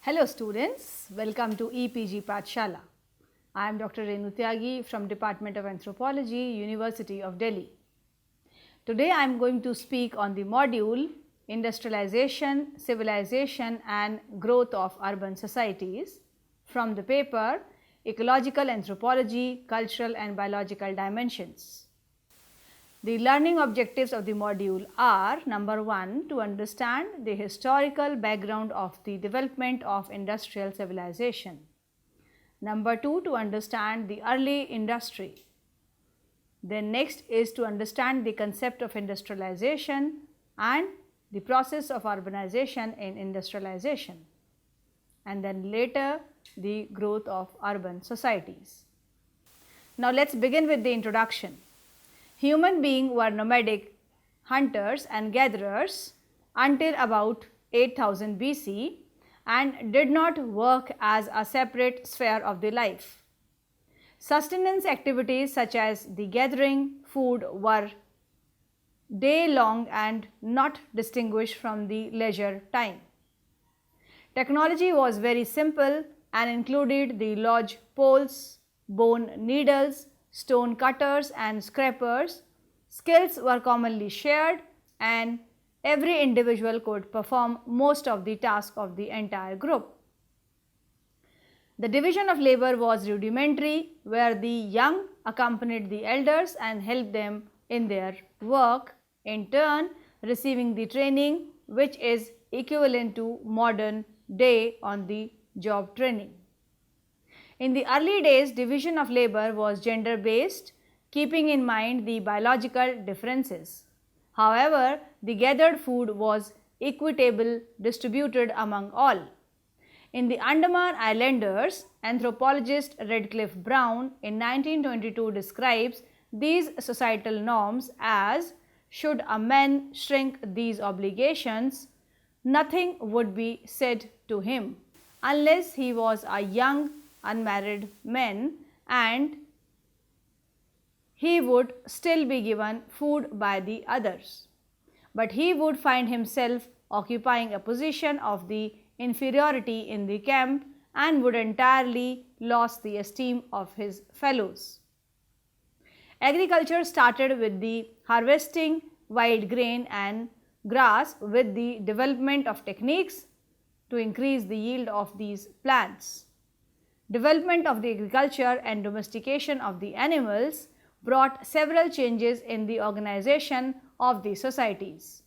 Hello students, welcome to EPG Pathshala. I am Dr. Renu Tyagi from Department of Anthropology, University of Delhi. Today I am going to speak on the module Industrialization, Civilization and Growth of Urban Societies from the paper Ecological Anthropology, Cultural and Biological Dimensions. The learning objectives of the module are: number 1, to understand the historical background of the development of industrial civilization. Number 2, to understand the early industry. Then next is to understand the concept of industrialization and the process of urbanization in industrialization. And then later the growth of urban societies. Now let's begin with the introduction. Human beings were nomadic hunters and gatherers until about 8000 BC and did not work as a separate sphere of the life. Sustenance activities such as the gathering food were day long and not distinguished from the leisure time. Technology was very simple and included the lodge poles, bone needles, stone cutters and scrapers. Skills were commonly shared and every individual could perform most of the tasks of the entire group. The division of labor was rudimentary, where the young accompanied the elders and helped them in their work, in turn receiving the training which is equivalent to modern day on the job training. In the early days, division of labor was gender based, keeping in mind the biological differences. However, the gathered food was equitable distributed among all. In the Andaman Islanders, anthropologist Redcliffe Brown in 1922 describes these societal norms as: should a man shrink these obligations, nothing would be said to him unless he was a young unmarried man, and he would still be given food by the others, but he would find himself occupying a position of the inferiority in the camp and would entirely lose the esteem of his fellows. Agriculture started with the harvesting wild grain and grass with the development of techniques to increase the yield of these plants. Development of the agriculture and domestication of the animals brought several changes in the organization of the societies.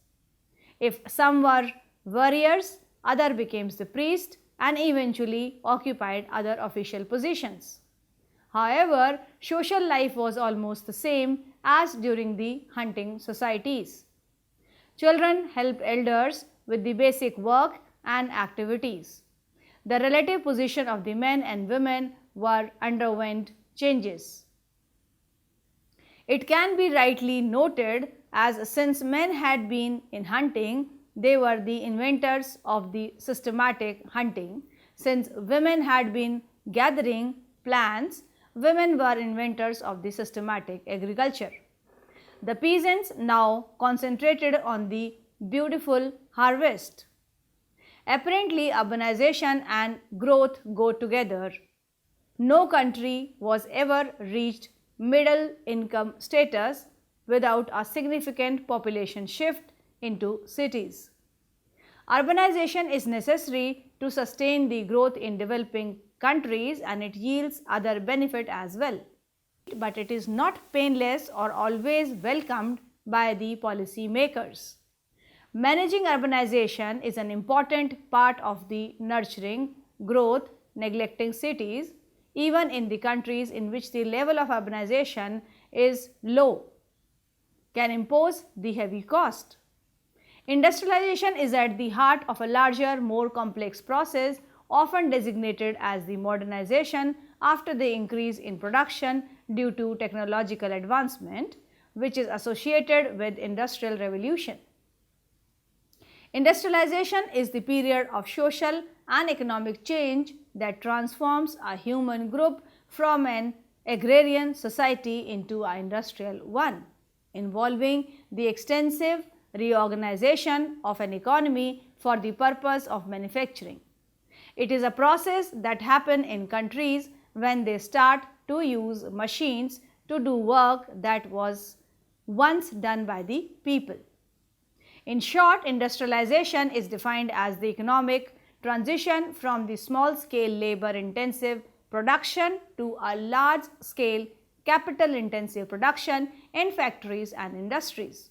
If some were warriors, others became the priest and eventually occupied other official positions. However, social life was almost the same as during the hunting societies. Children helped elders with the basic work and activities. The relative position of the men and women underwent changes. It can be rightly noted, as since men had been in hunting, they were the inventors of the systematic hunting. Since women had been gathering plants, women were inventors of the systematic agriculture. The peasants now concentrated on the beautiful harvest. Apparently, urbanization and growth go together. No country was ever reached middle income status without a significant population shift into cities. Urbanization is necessary to sustain the growth in developing countries, and it yields other benefit as well. But it is not painless or always welcomed by the policy makers. Managing urbanization is an important part of the nurturing growth. Neglecting cities, even in the countries in which the level of urbanization is low, can impose the heavy cost. Industrialization is at the heart of a larger, more complex process, often designated as the modernization after the increase in production due to technological advancement, which is associated with industrial revolution. Industrialization is the period of social and economic change that transforms a human group from an agrarian society into an industrial one, involving the extensive reorganization of an economy for the purpose of manufacturing. It is a process that happens in countries when they start to use machines to do work that was once done by the people. In short, industrialization is defined as the economic transition from the small-scale labor-intensive production to a large-scale capital-intensive production in factories and industries.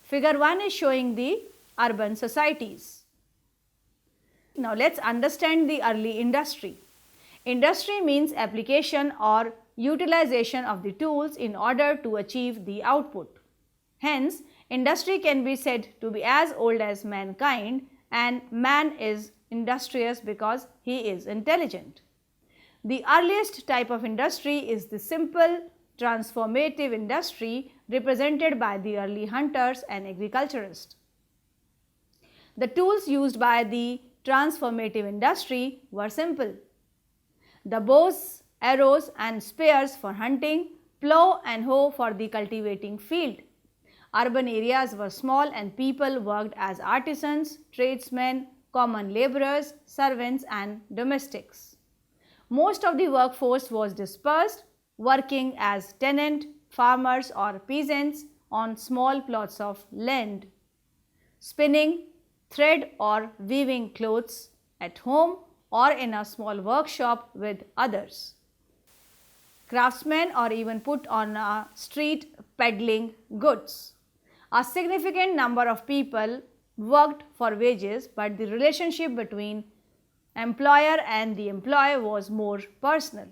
Figure 1 is showing the urban societies. Now let's understand the early industry. Industry means application or utilization of the tools in order to achieve the output. Hence, industry can be said to be as old as mankind, and man is industrious because he is intelligent. The earliest type of industry is the simple transformative industry represented by the early hunters and agriculturists. The tools used by the transformative industry were simple. The bows, arrows and spears for hunting, plough and hoe for the cultivating field. Urban areas were small and people worked as artisans, tradesmen, common labourers, servants and domestics. Most of the workforce was dispersed, working as tenant, farmers or peasants on small plots of land, spinning, thread or weaving clothes at home or in a small workshop with others. Craftsmen or even put on a street peddling goods. A significant number of people worked for wages, but the relationship between employer and the employee was more personal.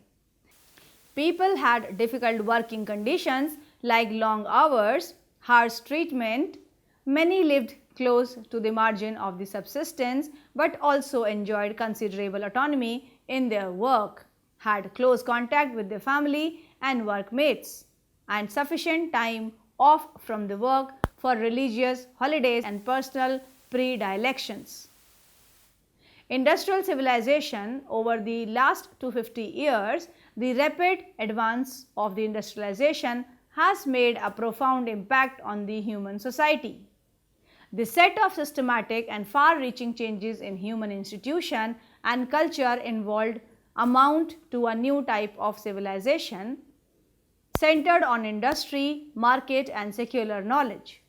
People had difficult working conditions like long hours, harsh treatment. Many lived close to the margin of the subsistence, but also enjoyed considerable autonomy in their work, had close contact with their family and workmates, and sufficient time off from the work for religious holidays and personal predilections. Industrial civilization. Over the last 250 years, the rapid advance of the industrialization has made a profound impact on the human society. The set of systematic and far-reaching changes in human institution and culture involved amount to a new type of civilization centered on industry, market and secular knowledge.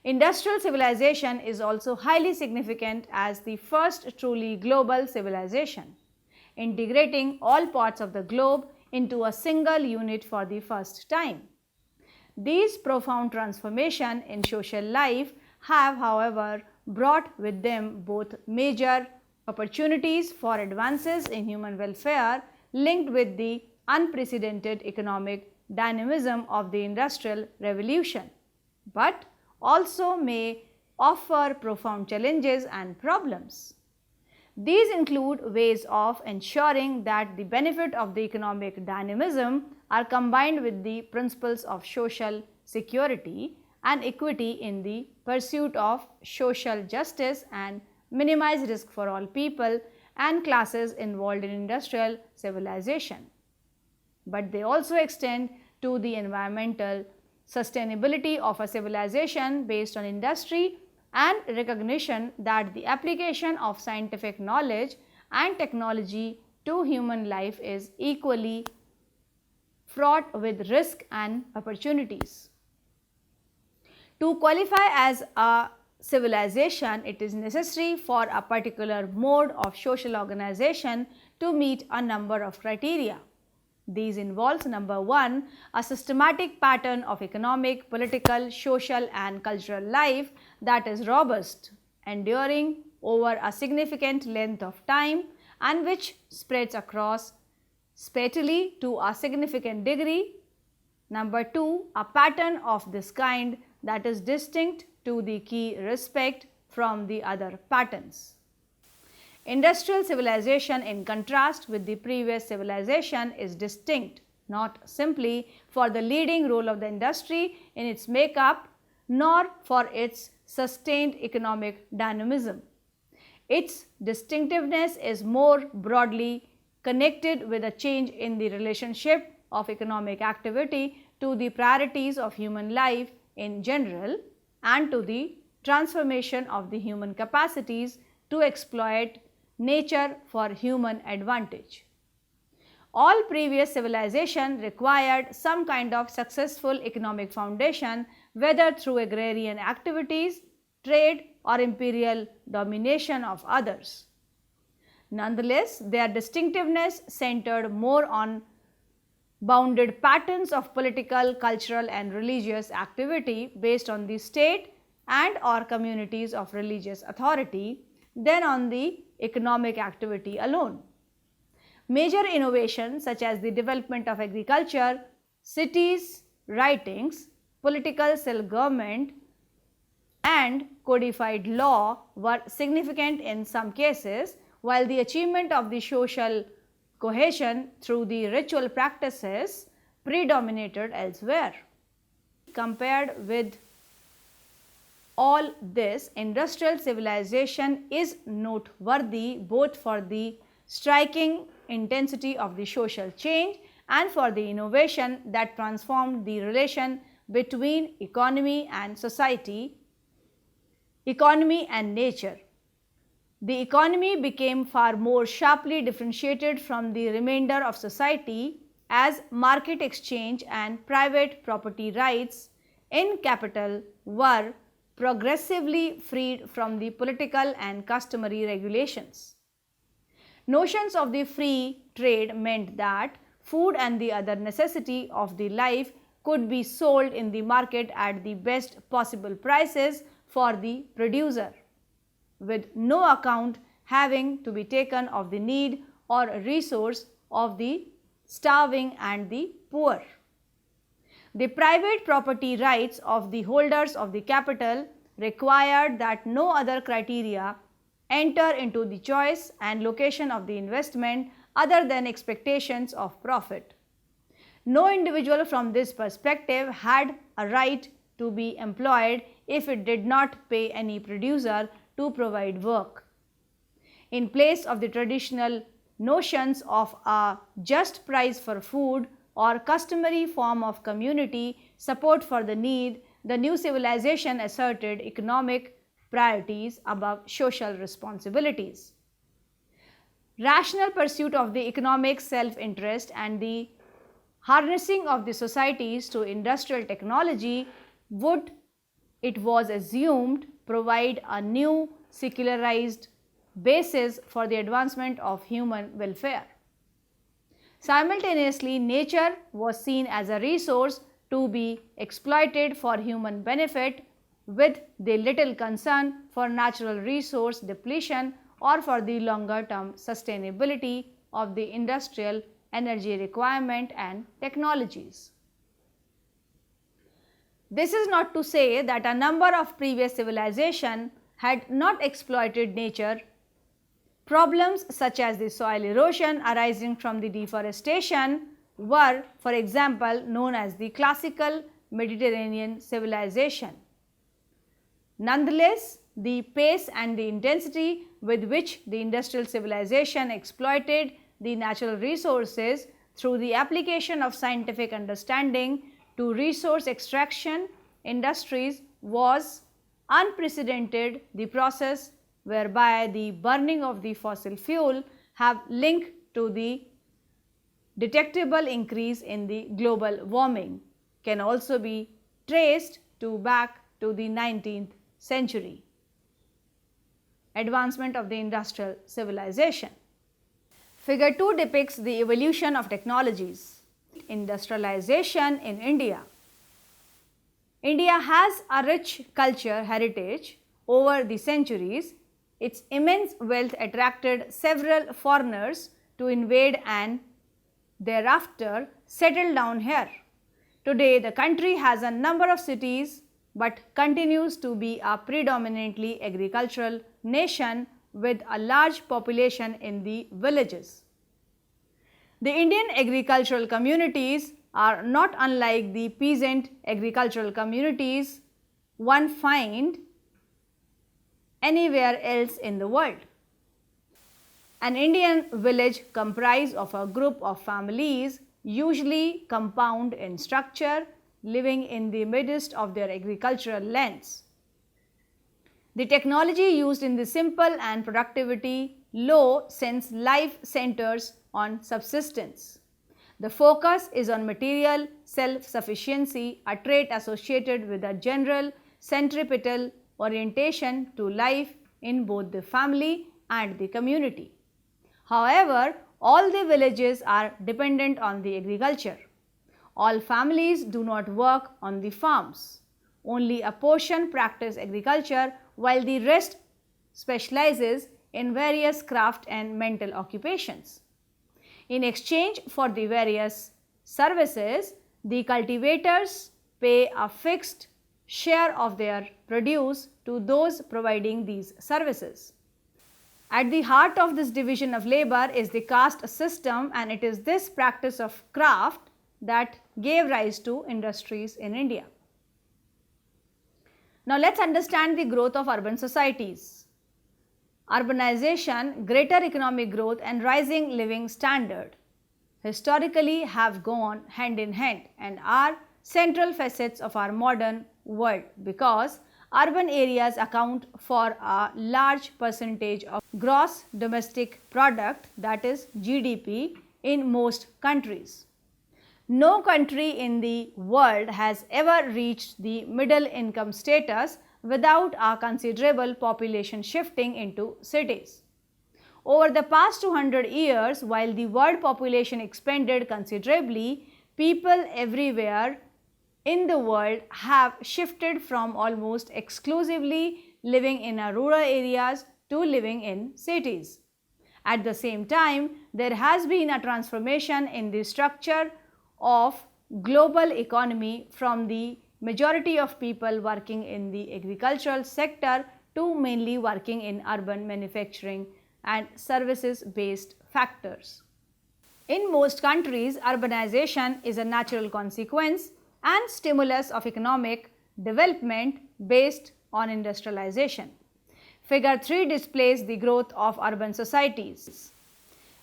Industrial civilization is also highly significant as the first truly global civilization, integrating all parts of the globe into a single unit for the first time. These profound transformations in social life have, however, brought with them both major opportunities for advances in human welfare linked with the unprecedented economic dynamism of the Industrial Revolution, but also may offer profound challenges and problems. These include ways of ensuring that the benefit of the economic dynamism are combined with the principles of social security and equity in the pursuit of social justice and minimize risk for all people and classes involved in industrial civilization. But they also extend to the environmental sustainability of a civilization based on industry and recognition that the application of scientific knowledge and technology to human life is equally fraught with risk and opportunities. To qualify as a civilization, it is necessary for a particular mode of social organization to meet a number of criteria. These involves number 1, a systematic pattern of economic, political, social and cultural life that is robust, enduring over a significant length of time and which spreads across spatially to a significant degree. Number 2, a pattern of this kind that is distinct to the key respect from the other patterns. Industrial civilization, in contrast with the previous civilization, is distinct not simply for the leading role of the industry in its makeup, nor for its sustained economic dynamism. Its distinctiveness is more broadly connected with a change in the relationship of economic activity to the priorities of human life in general and to the transformation of the human capacities to exploit nature for human advantage. All previous civilization required some kind of successful economic foundation, whether through agrarian activities, trade, or imperial domination of others. Nonetheless, their distinctiveness centered more on bounded patterns of political, cultural, and religious activity based on the state and or communities of religious authority than on the economic activity alone. Major innovations such as the development of agriculture, cities, writings, political self-government, and codified law were significant in some cases, while the achievement of the social cohesion through the ritual practices predominated elsewhere. Compared with all this, industrial civilization is noteworthy both for the striking intensity of the social change and for the innovation that transformed the relation between economy and society, economy and nature. The economy became far more sharply differentiated from the remainder of society as market exchange and private property rights in capital were progressively freed from the political and customary regulations. Notions of the free trade meant that food and the other necessity of the life could be sold in the market at the best possible prices for the producer, with no account having to be taken of the need or resource of the starving and the poor. The private property rights of the holders of the capital required that no other criteria enter into the choice and location of the investment other than expectations of profit. No individual from this perspective had a right to be employed if it did not pay any producer to provide work. In place of the traditional notions of a just price for food or customary form of community support for the need, the new civilization asserted economic priorities above social responsibilities. Rational pursuit of the economic self-interest and the harnessing of the societies to industrial technology would, it was assumed, provide a new secularized basis for the advancement of human welfare. Simultaneously, nature was seen as a resource to be exploited for human benefit, with the little concern for natural resource depletion or for the longer term sustainability of the industrial energy requirement and technologies. This is not to say that a number of previous civilizations had not exploited nature. Problems such as the soil erosion arising from the deforestation were, for example, known as the classical Mediterranean civilization. Nonetheless, the pace and the intensity with which the industrial civilization exploited the natural resources through the application of scientific understanding to resource extraction industries was unprecedented. The process whereby the burning of the fossil fuel have linked to the detectable increase in the global warming can also be traced back to the 19th century. Advancement of the industrial civilization. Figure 2 depicts the evolution of technologies. Industrialization in India. India has a rich culture heritage over the centuries. Its immense wealth attracted several foreigners to invade and thereafter settle down here. Today, the country has a number of cities but continues to be a predominantly agricultural nation with a large population in the villages. The Indian agricultural communities are not unlike the peasant agricultural communities one finds anywhere else in the world. An Indian village comprised of a group of families, usually compound in structure, living in the midst of their agricultural lands. The technology used in the simple and productivity low since life centers on subsistence. The focus is on material self-sufficiency, a trait associated with a general centripetal orientation to life in both the family and the community. However, all the villages are dependent on the agriculture. All families do not work on the farms. Only a portion practice agriculture while the rest specializes in various craft and mental occupations. In exchange for the various services, the cultivators pay a fixed share of their produce to those providing these services. At the heart of this division of labor is the caste system, and it is this practice of craft that gave rise to industries in India. Now let us understand the growth of urban societies. Urbanization, greater economic growth and rising living standard historically have gone hand in hand and are central facets of our modern world because urban areas account for a large percentage of gross domestic product, that is GDP, in most countries. No country in the world has ever reached the middle income status without a considerable population shifting into cities. Over the past 200 years, while the world population expanded considerably, people everywhere in the world have shifted from almost exclusively living in rural areas to living in cities. At the same time, there has been a transformation in the structure of global economy from the majority of people working in the agricultural sector to mainly working in urban manufacturing and services based factors. In most countries, urbanization is a natural consequence and stimulus of economic development based on industrialization. Figure 3 displays the growth of urban societies.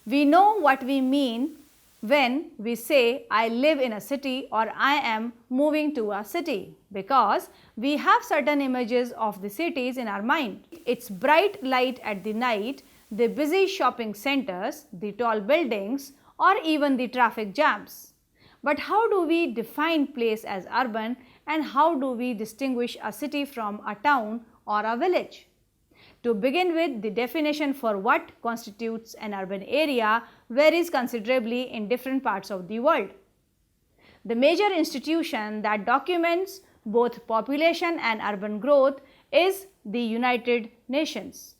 We know what we mean when we say I live in a city or I am moving to a city, because we have certain images of the cities in our mind. Its bright light at the night, the busy shopping centers, the tall buildings, or even the traffic jams. But how do we define place as urban, and how do we distinguish a city from a town or a village? To begin with, the definition for what constitutes an urban area varies considerably in different parts of the world. The major institution that documents both population and urban growth is the United Nations.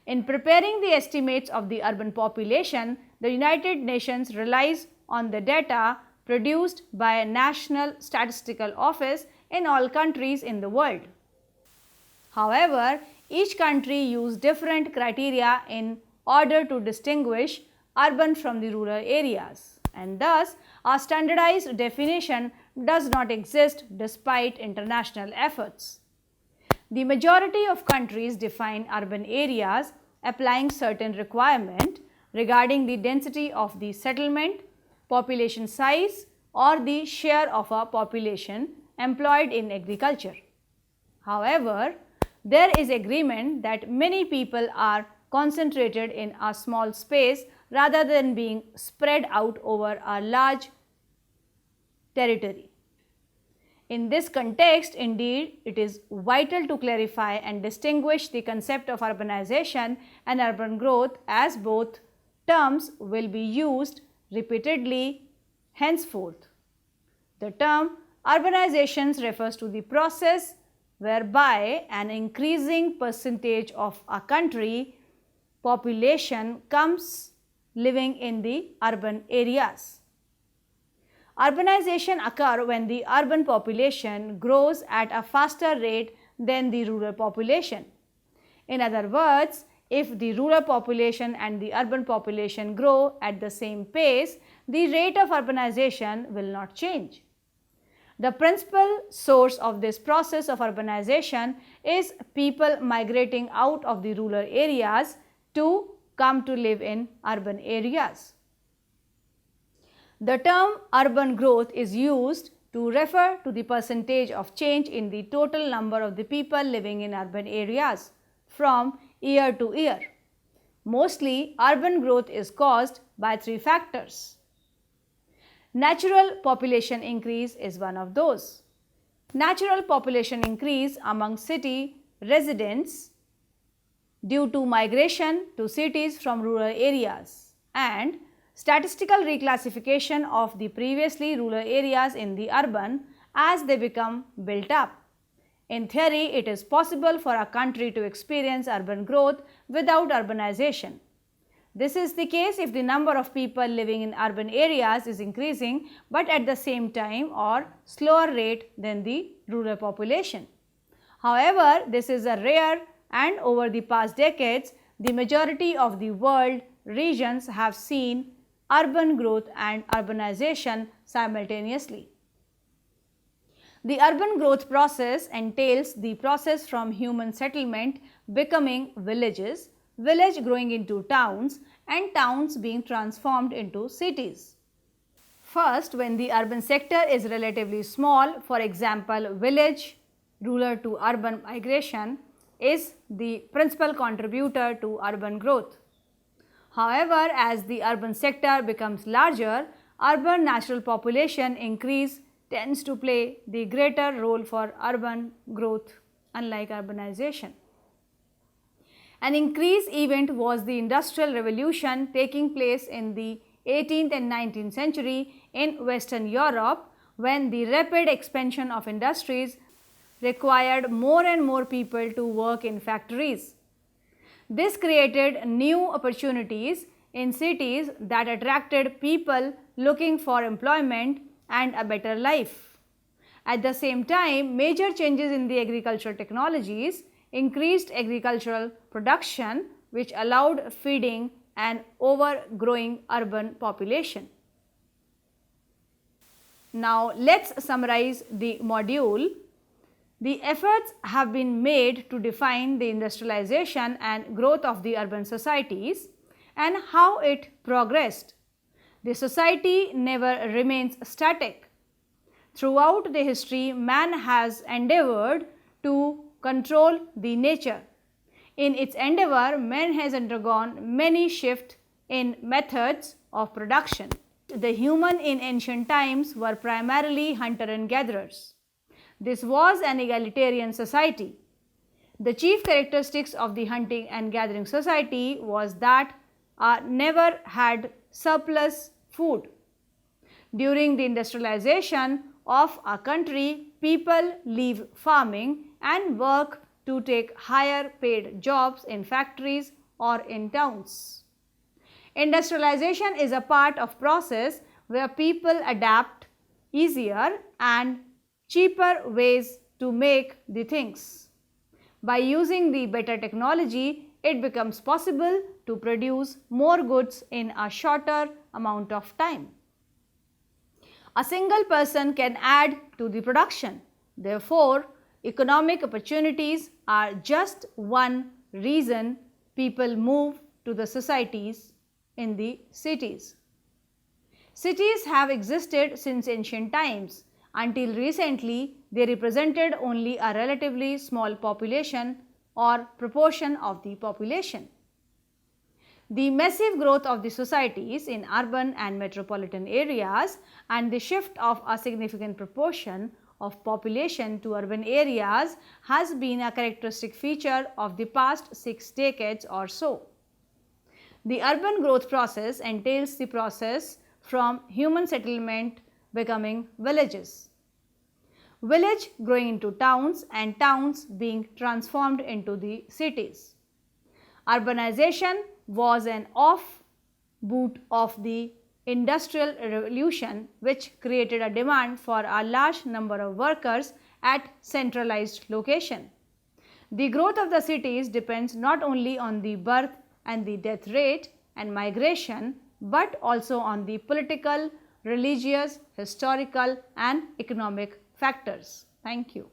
In preparing the estimates of the urban population, the United Nations relies on the data produced by a National Statistical Office in all countries in the world. However, each country uses different criteria in order to distinguish urban from the rural areas, and thus a standardized definition does not exist despite international efforts. The majority of countries define urban areas applying certain requirements regarding the density of the settlement, population size, or the share of a population employed in agriculture. However, there is agreement that many people are concentrated in a small space rather than being spread out over a large territory. In this context, indeed, it is vital to clarify and distinguish the concept of urbanization and urban growth, as both terms will be used repeatedly henceforth. The term urbanization refers to the process whereby an increasing percentage of a country population comes living in the urban areas. Urbanization occurs when the urban population grows at a faster rate than the rural population. In other words, if the rural population and the urban population grow at the same pace, the rate of urbanization will not change. The principal source of this process of urbanization is people migrating out of the rural areas to come to live in urban areas. The term urban growth is used to refer to the percentage of change in the total number of the people living in urban areas from year to year. Mostly, urban growth is caused by three factors. Natural population increase is one of those. Natural population increase among city residents due to migration to cities from rural areas and statistical reclassification of the previously rural areas in the urban as they become built up. In theory, it is possible for a country to experience urban growth without urbanization. This is the case if the number of people living in urban areas is increasing, but at the same time or slower rate than the rural population. However, this is a rare, and over the past decades, the majority of the world regions have seen urban growth and urbanization simultaneously. The urban growth process entails the process from human settlement becoming villages, village growing into towns, and towns being transformed into cities. First, when the urban sector is relatively small, for example, village, rural to urban migration is the principal contributor to urban growth. However, as the urban sector becomes larger, urban natural population increase tends to play the greater role for urban growth, unlike urbanization. An increased event was the Industrial Revolution taking place in the 18th and 19th century in Western Europe, when the rapid expansion of industries required more and more people to work in factories. This created new opportunities in cities that attracted people looking for employment and a better life. At the same time, major changes in the agricultural technologies increased agricultural production, which allowed feeding an overgrowing urban population. Now, let's summarize the module. The efforts have been made to define the industrialization and growth of the urban societies and how it progressed. The society never remains static. Throughout the history, man has endeavored to control the nature. In its endeavor, man has undergone many shifts in methods of production. The human in ancient times were primarily hunter and gatherers. This was an egalitarian society. The chief characteristics of the hunting and gathering society was that never had surplus food. During the industrialization of a country, people leave farming and work to take higher paid jobs in factories or in towns. Industrialization is a part of process where people adapt easier and cheaper ways to make the things. By using the better technology, it becomes possible to produce more goods in a shorter amount of time. A single person can add to the production. Therefore, economic opportunities are just one reason people move to the societies in the cities. Cities have existed since ancient times. Until recently, they represented only a relatively small population or proportion of the population. The massive growth of the societies in urban and metropolitan areas and the shift of a significant proportion of population to urban areas has been a characteristic feature of the past 6 decades or so. The urban growth process entails the process from human settlement becoming villages, village growing into towns and towns being transformed into the cities. Urbanization was an offshoot of the Industrial Revolution, which created a demand for a large number of workers at centralized location. The growth of the cities depends not only on the birth and the death rate and migration, but also on the political, religious, historical and economic factors. Thank you.